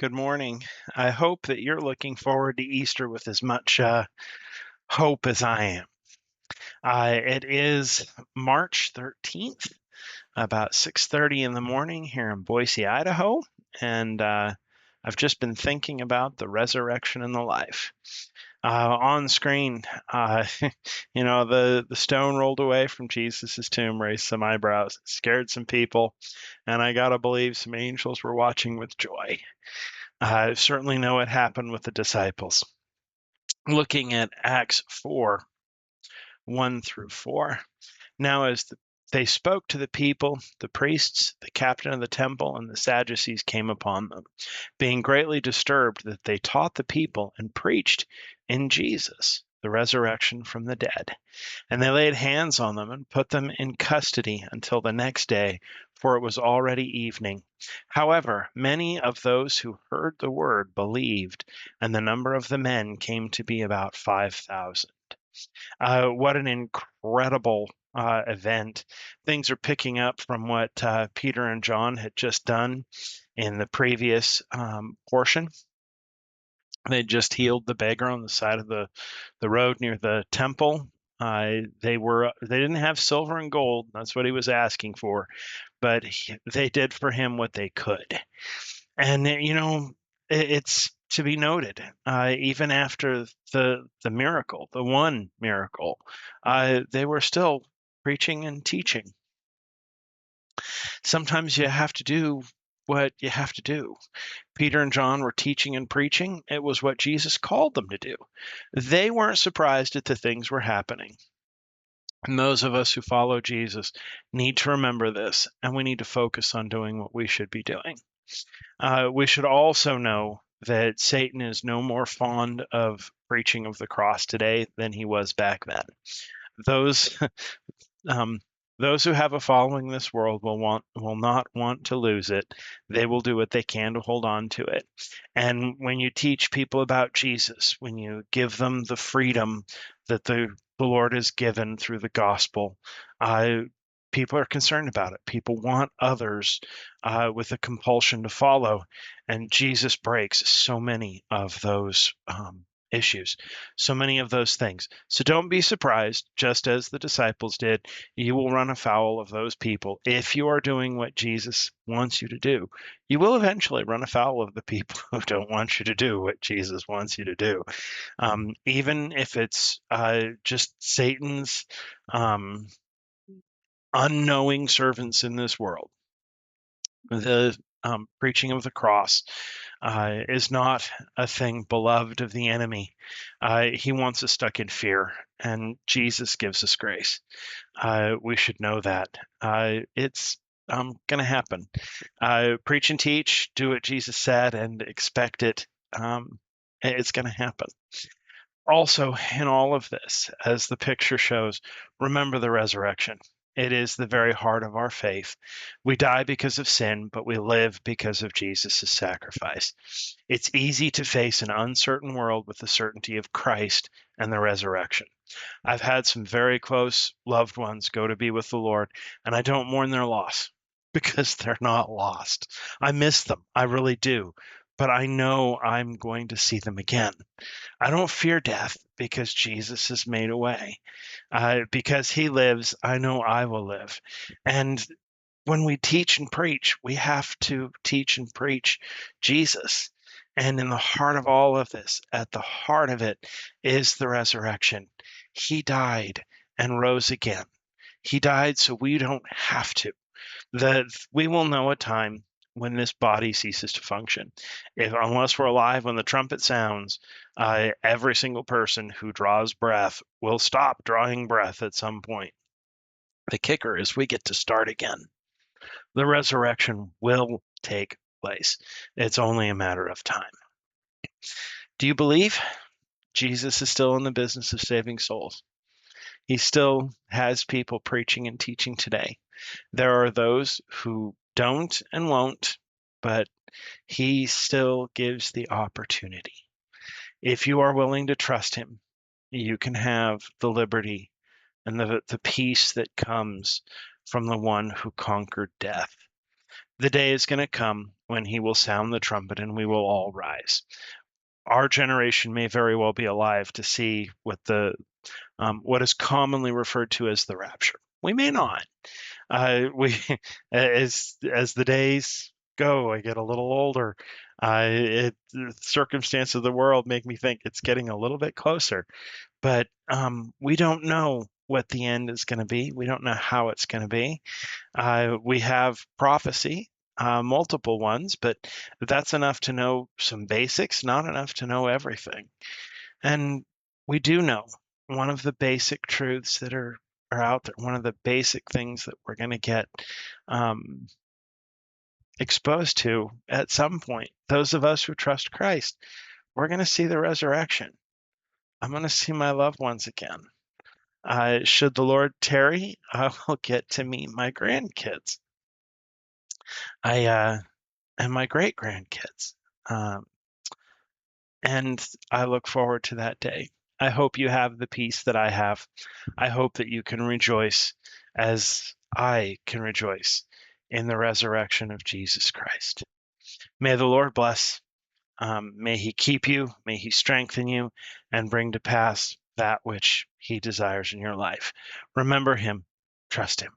Good morning. I hope that you're looking forward to Easter with as much hope as I am. It is March 13th, about 6:30 in the morning here in Boise, Idaho, and I've just been thinking about the resurrection and the life. On screen, the stone rolled away from Jesus's tomb, raised some eyebrows, scared some people, and I gotta believe some angels were watching with joy. I certainly know it happened with the disciples. Looking at Acts 4, 1 through 4. Now, as they spoke to the people, the priests, the captain of the temple, and the Sadducees came upon them, being greatly disturbed that they taught the people and preached in Jesus the resurrection from the dead. And they laid hands on them and put them in custody until the next day, for it was already evening. However, many of those who heard the word believed, and the number of the men came to be about 5,000. What an incredible event. Things are picking up from what Peter and John had just done in the previous portion. They just healed the beggar on the side of the road near the temple. They didn't have silver and gold. That's what he was asking for, but they did for him what they could. And it's to be noted, even after the miracle, the one miracle, they were still preaching and teaching. Sometimes you have to do what you have to do. Peter and John were teaching and preaching. It was what Jesus called them to do. They weren't surprised at the things were happening. And those of us who follow Jesus need to remember this, and we need to focus on doing what we should be doing. We should also know that Satan is no more fond of preaching of the cross today than he was back then. Those those who have a following in this world will not want to lose it. They will do what they can to hold on to it. And when you teach people about Jesus, when you give them the freedom that the Lord has given through the gospel, people are concerned about it. People want others with a compulsion to follow, and Jesus breaks so many of those issues, so many of those things. So don't be surprised, just as the disciples did, you will run afoul of those people. If you are doing what Jesus wants you to do, you will eventually run afoul of the people who don't want you to do what Jesus wants you to do. Even if it's just Satan's unknowing servants in this world. The preaching of the cross is not a thing beloved of the enemy. He wants us stuck in fear, and Jesus gives us grace. We should know that. It's going to happen. Preach and teach, do what Jesus said, and expect it. It's going to happen. Also, in all of this, as the picture shows, remember the resurrection. It is the very heart of our faith. We die because of sin, but we live because of Jesus' sacrifice. It's easy to face an uncertain world with the certainty of Christ and the resurrection. I've had some very close loved ones go to be with the Lord, and I don't mourn their loss because they're not lost. I miss them. I really do. But I know I'm going to see them again. I don't fear death because Jesus has made a way. Because he lives, I know I will live. And when we teach and preach, we have to teach and preach Jesus. And in the heart of all of this, at the heart of it, is the resurrection. He died and rose again. He died so we don't have to. That we will know a time when this body ceases to function. Unless we're alive when the trumpet sounds, every single person who draws breath will stop drawing breath at some point. The kicker is we get to start again. The resurrection will take place. It's only a matter of time. Do you believe Jesus is still in the business of saving souls? He still has people preaching and teaching today. There are those who don't and won't, but he still gives the opportunity. If you are willing to trust him, you can have the liberty and the peace that comes from the one who conquered death. The day is going to come when he will sound the trumpet and we will all rise. Our generation may very well be alive to see what is commonly referred to as the rapture. We may not. We as the days go, I get a little older. The circumstance of the world make me think it's getting a little bit closer, but we don't know what the end is going to be. We don't know how it's going to be. We have prophecy, multiple ones, but that's enough to know some basics, not enough to know everything. And we do know one of the basic truths that are out there, one of the basic things that we're going to get exposed to at some point. Those of us who trust Christ, we're going to see the resurrection. I'm going to see my loved ones again. Should the Lord tarry, I will get to meet my grandkids. And my great grandkids. And I look forward to that day. I hope you have the peace that I have. I hope that you can rejoice as I can rejoice in the resurrection of Jesus Christ. May the Lord bless. May he keep you. May he strengthen you and bring to pass that which he desires in your life. Remember him. Trust him.